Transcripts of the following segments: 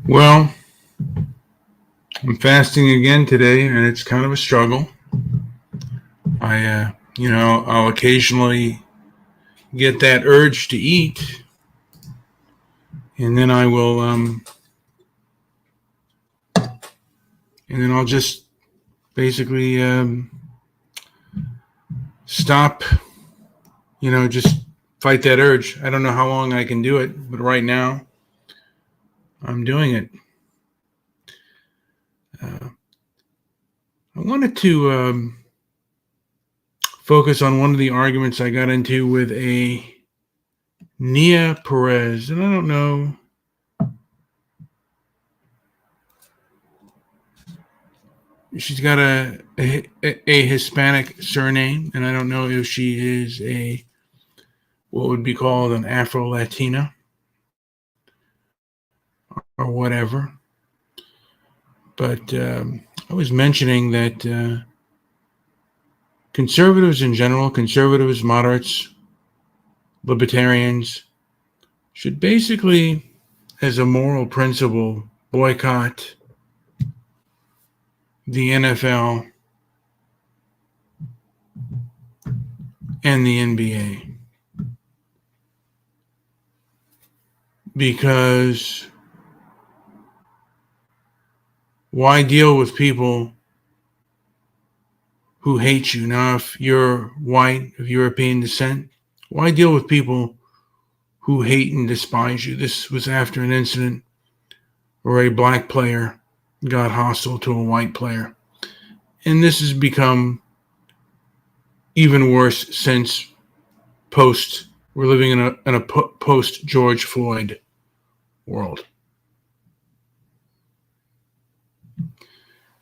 Well, I'm fasting again today, and it's kind of a struggle. I'll occasionally get that urge to eat, and then I'll just basically stop. Just fight that urge. I don't know how long I can do it, but right now I'm doing it. I wanted to focus on one of the arguments I got into with a Nia Perez, and I don't know. She's got a Hispanic surname, and I don't know if she is what would be called an Afro-Latina or whatever. But I was mentioning that conservatives in general, conservatives, moderates, libertarians, should basically, as a moral principle, boycott the NFL and the NBA. Because why deal with people who hate you? Now, if you're white, of European descent, why deal with people who hate and despise you? This was after an incident where a black player got hostile to a white player. And this has become even worse since we're living in a post George Floyd world.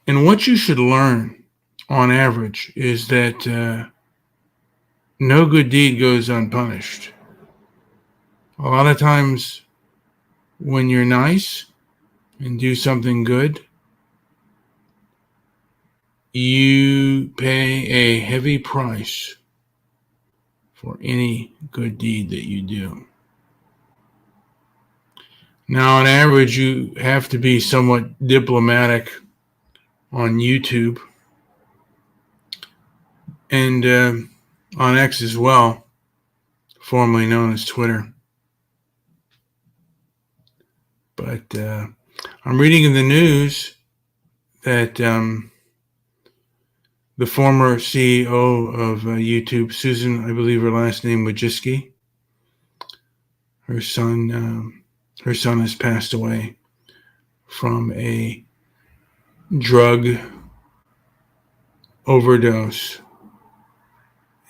And what you should learn on average is that no good deed goes unpunished. A lot of times when you're nice and do something good, you pay a heavy price for any good deed that you do. Now, on average, you have to be somewhat diplomatic on YouTube and on X as well, formerly known as Twitter. But I'm reading in the news that the former CEO of YouTube, Susan, I believe her last name Wojcicki, her son has passed away from a drug overdose.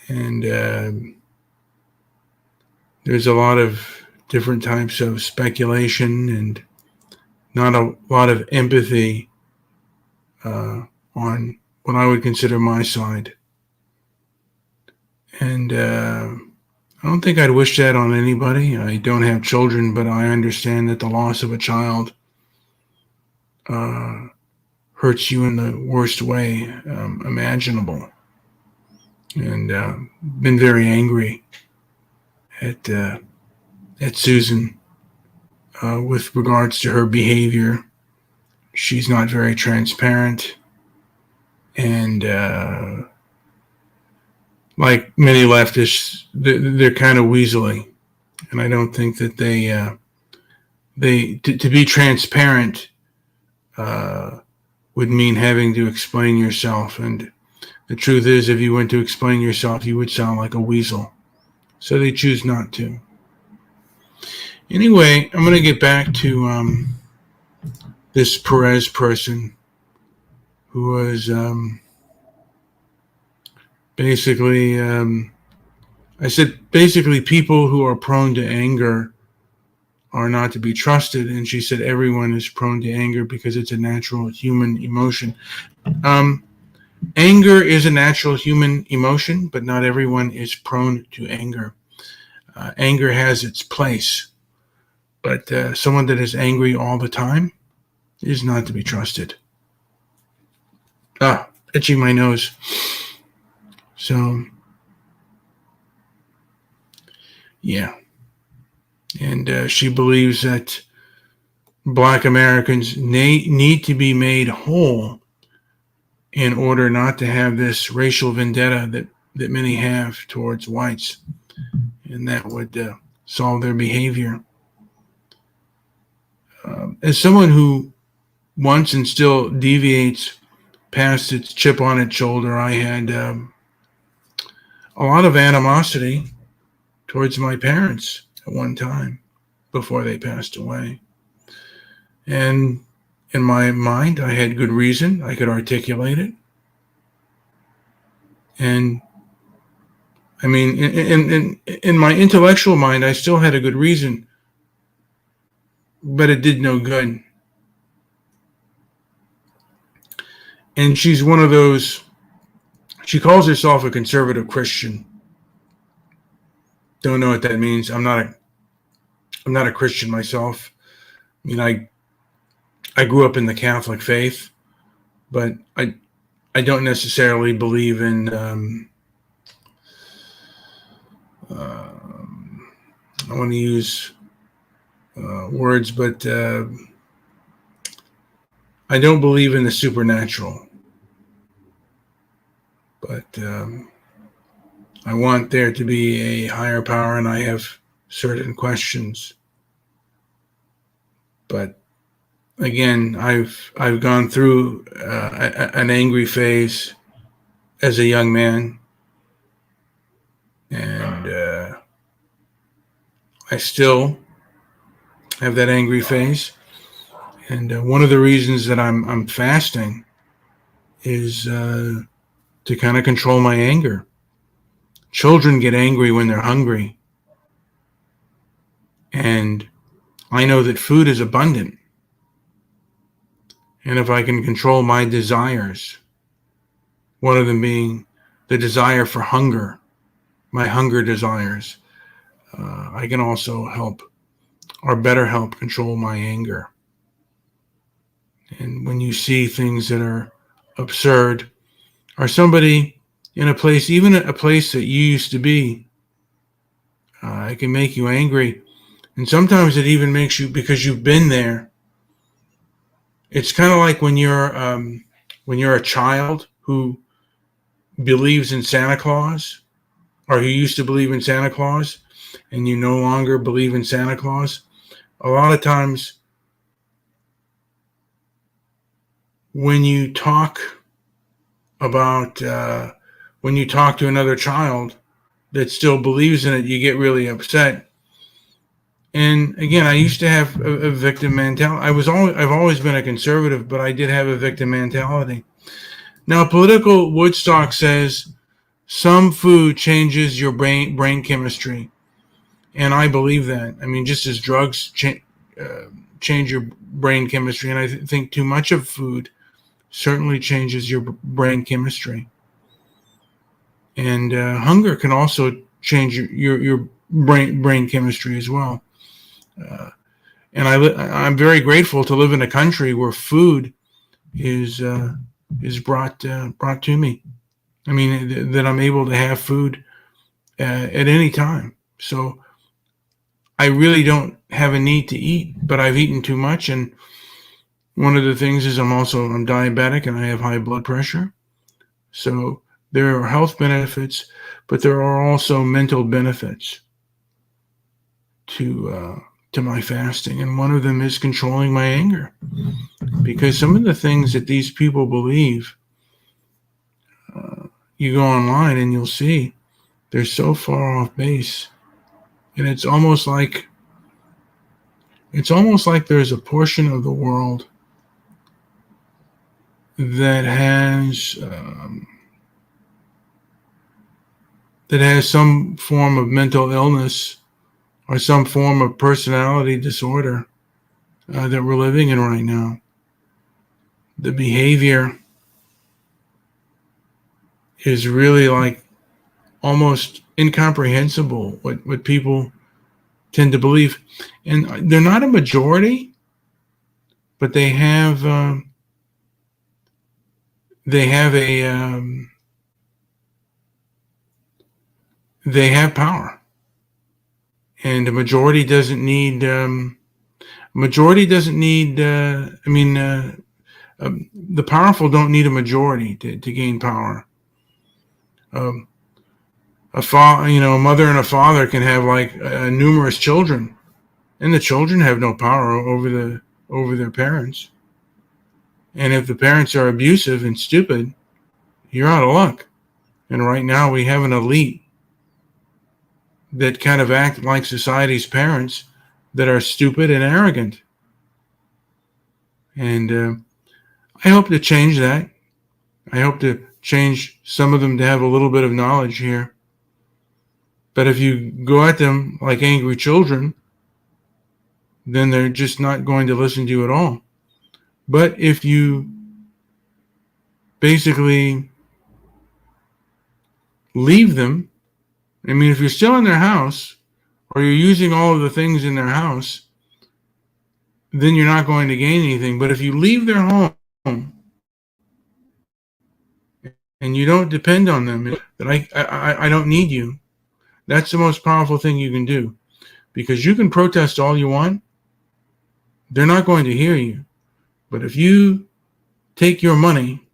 And there's a lot of different types of speculation and not a lot of empathy on what I would consider my side. And I don't think I'd wish that on anybody. I don't have children, but I understand that the loss of a child hurts you in the worst way imaginable. And been very angry at Susan with regards to her behavior. She's not very transparent, and like many leftists, they're kind of weaselly, and I don't think that to be transparent would mean having to explain yourself. And the truth is, if you went to explain yourself, you would sound like a weasel. So they choose not to. Anyway, I'm going to get back to this Perez person who was basically, I said, basically people who are prone to anger are not to be trusted. And she said everyone is prone to anger because it's a natural human emotion. Anger is a natural human emotion, but not everyone is prone to anger. Anger has its place, but someone that is angry all the time is not to be trusted. Itching my nose. So, yeah. And she believes that Black Americans need to be made whole in order not to have this racial vendetta that many have towards whites, and that would solve their behavior. As someone who wants and still deviates past its chip on its shoulder, I had a lot of animosity towards my parents at one time before they passed away. And in my mind, I had good reason. I could articulate it. And I mean, in my intellectual mind, I still had a good reason, but it did no good. And she's one of those, she calls herself a conservative Christian. Don't know what that means. I'm not a Christian myself. I mean, I grew up in the Catholic faith, but I don't necessarily believe in I want to use words, but I don't believe in the supernatural. But I want there to be a higher power, and I have certain questions. But again, I've gone through an angry phase as a young man, and I still have that angry phase. And one of the reasons that I'm fasting is to kind of control my anger. Children get angry when they're hungry, and I know that food is abundant. And if I can control my desires, one of them being the desire for hunger, my hunger desires, I can also help, or better help, control my anger. And when you see things that are absurd, or somebody in a place, even a place that you used to be, it can make you angry. And sometimes it even makes you, because you've been there. It's kind of like when you're a child who believes in Santa Claus, or who used to believe in Santa Claus, and you no longer believe in Santa Claus. A lot of times when you talk about, when you talk to another child that still believes in it, you get really upset. And again, I used to have a victim mentality. I've always been a conservative, but I did have a victim mentality. Now, Political Woodstock says some food changes your brain chemistry, and I believe that. I mean, just as drugs change your brain chemistry, and I think too much of food certainly changes your brain chemistry. And hunger can also change your brain chemistry as well. And I'm very grateful to live in a country where food is brought to me. I mean, that I'm able to have food at any time. So I really don't have a need to eat, but I've eaten too much. And one of the things is I'm diabetic and I have high blood pressure. So there are health benefits, but there are also mental benefits to my fasting. And one of them is controlling my anger, because some of the things that these people believe, you go online and you'll see they're so far off base. And it's almost like there's a portion of the world that has some form of mental illness or some form of personality disorder that we're living in right now. The behavior is really like almost incomprehensible what people tend to believe. And they're not a majority, but they have a they have power, and the majority doesn't need Majority doesn't need. The powerful don't need a majority to gain power. Um, a mother and a father can have like numerous children, and the children have no power over their parents. And if the parents are abusive and stupid, you're out of luck. And right now we have an elite that kind of act like society's parents that are stupid and arrogant. And I hope to change that. I hope to change some of them to have a little bit of knowledge here. But if you go at them like angry children, then they're just not going to listen to you at all. But if you basically leave them, if you're still in their house or you're using all of the things in their house, then you're not going to gain anything. But if you leave their home and you don't depend on them, that I don't need you, that's the most powerful thing you can do. Because you can protest all you want, they're not going to hear you. But if you take your money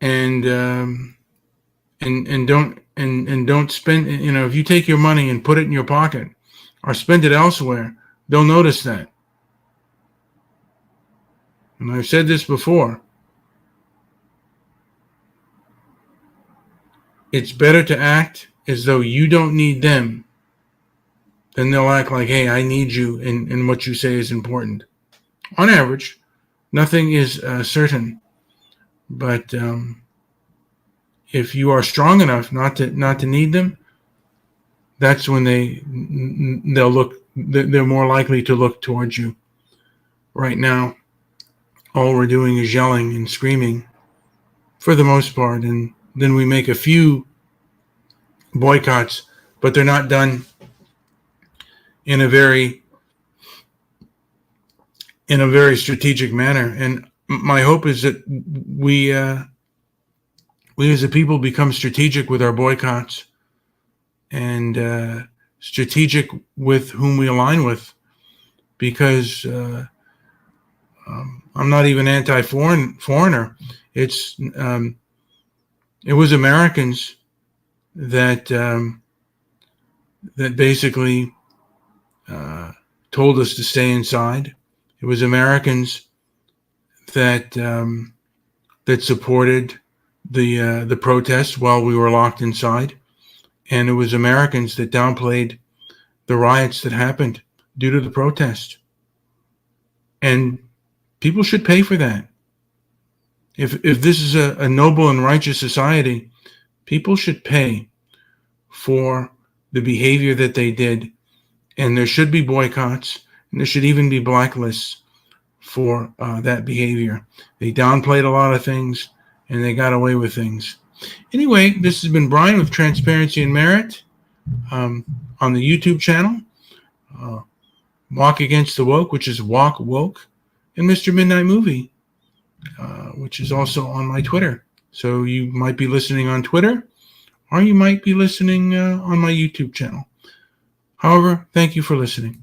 and don't spend, if you take your money and put it in your pocket or spend it elsewhere, they'll notice that. And I've said this before. It's better to act as though you don't need them than they'll act like, hey, I need you, and what you say is important. On average, nothing is certain. But if you are strong enough not to need them, that's when they're more likely to look towards you. Right now, all we're doing is yelling and screaming for the most part, and then we make a few boycotts, but they're not done in a very strategic manner. And my hope is that we as a people become strategic with our boycotts and strategic with whom we align with, because I'm not even anti-foreigner. It was Americans that basically told us to stay inside. It was Americans that supported the protests while we were locked inside, and it was Americans that downplayed the riots that happened due to the protest. And people should pay for that. If this is a noble and righteous society, people should pay for the behavior that they did, and there should be boycotts, and there should even be blacklists for that behavior. They downplayed a lot of things, and they got away with things. Anyway, this has been Brian with Transparency and Merit on the YouTube channel. Walk Against the Woke, which is Walk Woke, and Mr. Midnight Movie, which is also on my Twitter. So you might be listening on Twitter, or you might be listening on my YouTube channel. However, thank you for listening.